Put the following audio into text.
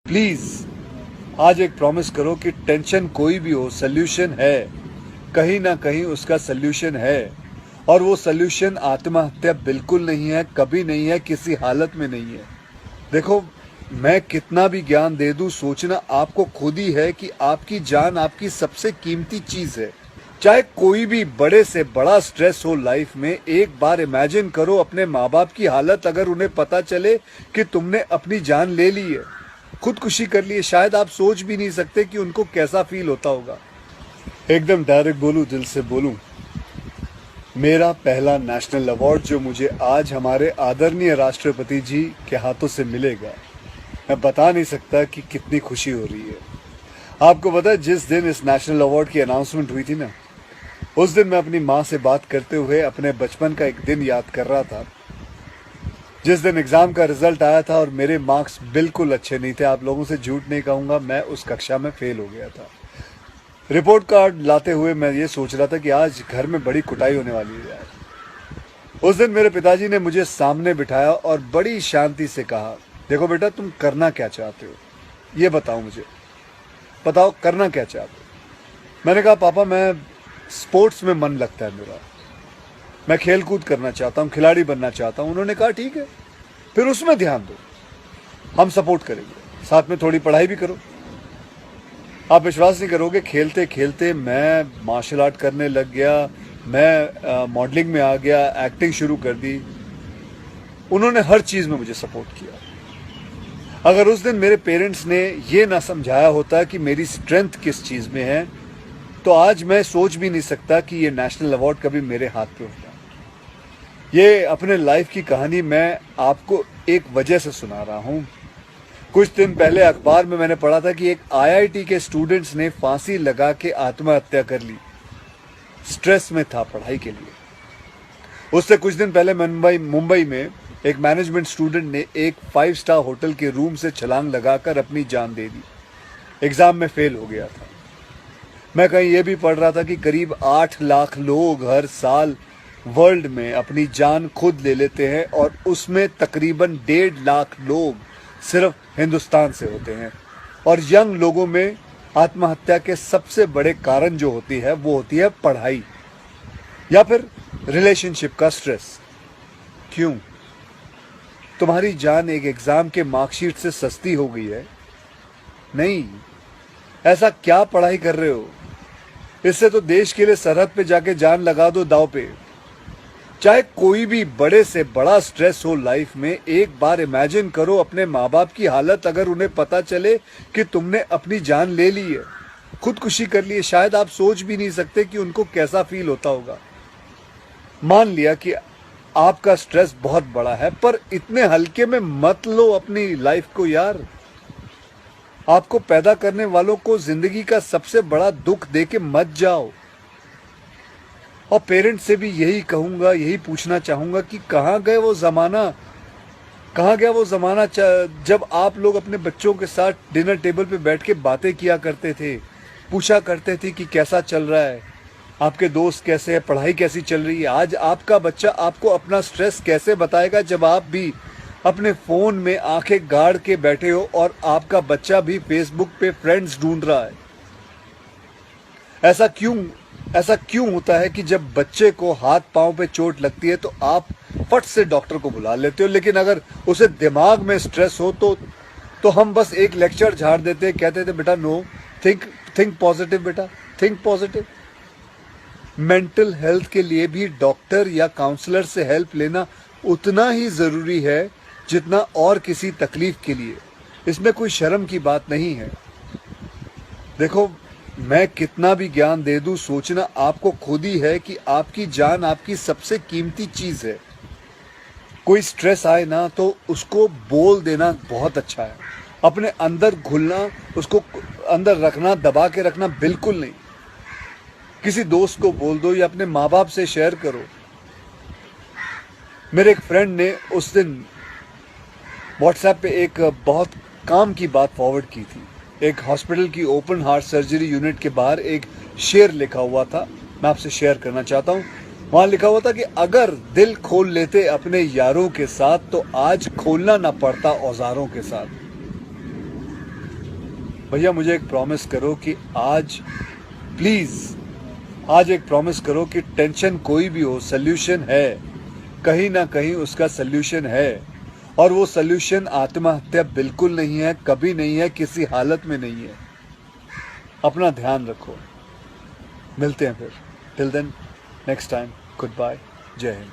Please आज एक promise करो कि टेंशन कोई भी हो, सोल्यूशन है, कहीं ना कहीं उसका सोल्यूशन है। और वो सोल्यूशन आत्महत्या बिल्कुल नहीं है, कभी नहीं है, किसी हालत में नहीं है। देखो, मैं कितना भी ज्ञान दे दूं, सोचना आपको खुद ही है कि आपकी जान आपकी सबसे कीमती चीज है। चाहे कोई भी बड़े से बड़ा स्ट्रेस हो लाइफ में, एक बार इमेजिन करो अपने माँ बाप की हालत अगर उन्हें पता चले कि तुमने अपनी जान ले ली है, खुदकुशी कर ली है। शायद आप सोच भी नहीं सकते कि उनको कैसा फील होता होगा। एकदम डायरेक्ट बोलूं, दिल से बोलूं, मेरा पहला नेशनल अवार्ड जो मुझे आज हमारे आदरणीय राष्ट्रपति जी के हाथों से मिलेगा, मैं बता नहीं सकता कि कितनी खुशी हो रही है। आपको पता है, जिस दिन इस नेशनल अवार्ड की अनाउंसमेंट हुई थी ना, उस दिन मैं अपनी माँ से बात करते हुए अपने बचपन का एक दिन याद कर रहा था, जिस दिन एग्जाम का रिजल्ट आया था और मेरे मार्क्स बिल्कुल अच्छे नहीं थे। आप लोगों से झूठ नहीं कहूंगा, मैं उस कक्षा में फेल हो गया था। रिपोर्ट कार्ड लाते हुए मैं ये सोच रहा था कि आज घर में बड़ी कुटाई होने वाली है यार। उस दिन मेरे पिताजी ने मुझे सामने बिठाया और बड़ी शांति से कहा, देखो बेटा, तुम करना क्या चाहते हो, ये बताओ मुझे, बताओ करना क्या चाहते हो। मैंने कहा, पापा मैं स्पोर्ट्स में मन लगता है मेरा, मैं खेल कूद करना चाहता हूँ, खिलाड़ी बनना चाहता हूँ। उन्होंने कहा, ठीक है, फिर उसमें ध्यान दो, हम सपोर्ट करेंगे, साथ में थोड़ी पढ़ाई भी करो। आप विश्वास नहीं करोगे, खेलते खेलते मैं मार्शल आर्ट करने लग गया, मैं मॉडलिंग में आ गया, एक्टिंग शुरू कर दी। उन्होंने हर चीज में मुझे सपोर्ट किया। अगर उस दिन मेरे पेरेंट्स ने ये ना समझाया होता कि मेरी स्ट्रेंथ किस चीज में है, तो आज मैं सोच भी नहीं सकता कि ये नेशनल अवार्ड कभी मेरे हाथ पे होता। ये अपने लाइफ की कहानी मैं आपको एक वजह से सुना रहा हूं। कुछ दिन पहले अखबार में मैंने पढ़ा था कि एक आईआईटी के स्टूडेंट्स ने फांसी लगा के आत्महत्या कर ली, स्ट्रेस में था पढ़ाई के लिए। उससे कुछ दिन पहले मुंबई में एक मैनेजमेंट स्टूडेंट ने एक 5 स्टार होटल के रूम से छलांग लगाकर अपनी जान दे दी, एग्जाम में फेल हो गया था। मैं कहीं ये भी पढ़ रहा था कि करीब 8 लाख लोग हर साल वर्ल्ड में अपनी जान खुद ले लेते हैं और उसमें तकरीबन 1.5 लाख लोग सिर्फ हिंदुस्तान से होते हैं। और यंग लोगों में आत्महत्या के सबसे बड़े कारण जो होती है वो होती है पढ़ाई या फिर रिलेशनशिप का स्ट्रेस। क्यों? तुम्हारी जान एक एग्जाम के मार्कशीट से सस्ती हो गई है? नहीं। ऐसा क्या पढ़ाई कर रहे हो? इससे तो देश के लिए सरहद पे जाके जान लगा दो दांव पे। चाहे कोई भी बड़े से बड़ा स्ट्रेस हो लाइफ में, एक बार इमेजिन करो अपने माँ बाप की हालत अगर उन्हें पता चले कि तुमने अपनी जान ले ली है, खुदकुशी कर ली है। शायद आप सोच भी नहीं सकते कि उनको कैसा फील होता होगा। मान लिया कि आपका स्ट्रेस बहुत बड़ा है, पर इतने हल्के में मत लो अपनी लाइफ को यार। आपको पैदा करने वालों को जिंदगी का सबसे बड़ा दुख दे के मत जाओ। और पेरेंट्स से भी यही कहूंगा, यही पूछना चाहूंगा कि कहाँ गए वो जमाना, कहाँ गया वो जमाना जब आप लोग अपने बच्चों के साथ डिनर टेबल पे बैठ के बातें किया करते थे, पूछा करते थे कि कैसा चल रहा है, आपके दोस्त कैसे हैं, पढ़ाई कैसी चल रही है। आज आपका बच्चा आपको अपना स्ट्रेस कैसे बताएगा जब आप भी अपने फोन में आंखें गाड़ के बैठे हो और आपका बच्चा भी फेसबुक पे फ्रेंड्स ढूंढ रहा है। ऐसा क्यों होता है कि जब बच्चे को हाथ पांव पे चोट लगती है तो आप फट से डॉक्टर को बुला लेते हो, लेकिन अगर उसे दिमाग में स्ट्रेस हो तो हम बस एक लेक्चर झाड़ देते, कहते थे बेटा नो, थिंक पॉजिटिव बेटा, थिंक पॉजिटिव। मेंटल हेल्थ के लिए भी डॉक्टर या काउंसलर से हेल्प लेना उतना ही जरूरी है जितना और किसी तकलीफ के लिए। इसमें कोई शर्म की बात नहीं है। देखो, मैं कितना भी ज्ञान दे दूं, सोचना आपको खुद ही है कि आपकी जान आपकी सबसे कीमती चीज है। कोई स्ट्रेस आए ना तो उसको बोल देना बहुत अच्छा है। अपने अंदर घुलना, उसको अंदर रखना, दबा के रखना बिल्कुल नहीं। किसी दोस्त को बोल दो या अपने माँ बाप से शेयर करो। मेरे एक फ्रेंड ने उस दिन व्हाट्सएप पे एक बहुत काम की बात फॉरवर्ड की थी। एक हॉस्पिटल की ओपन हार्ट सर्जरी यूनिट के बाहर एक शेर लिखा हुआ था, मैं आपसे शेयर करना चाहता हूँ। वहां लिखा हुआ था कि अगर दिल खोल लेते अपने यारों के साथ तो आज खोलना ना पड़ता औजारों के साथ। भैया मुझे एक प्रॉमिस करो कि आज प्लीज आज एक प्रॉमिस करो कि टेंशन कोई भी हो सल्यूशन है, कहीं ना कहीं उसका सल्यूशन है और वो सल्यूशन आत्महत्या बिल्कुल नहीं है, कभी नहीं है, किसी हालत में नहीं है। अपना ध्यान रखो, मिलते हैं फिर। Till then next time, good bye, जय हिंद।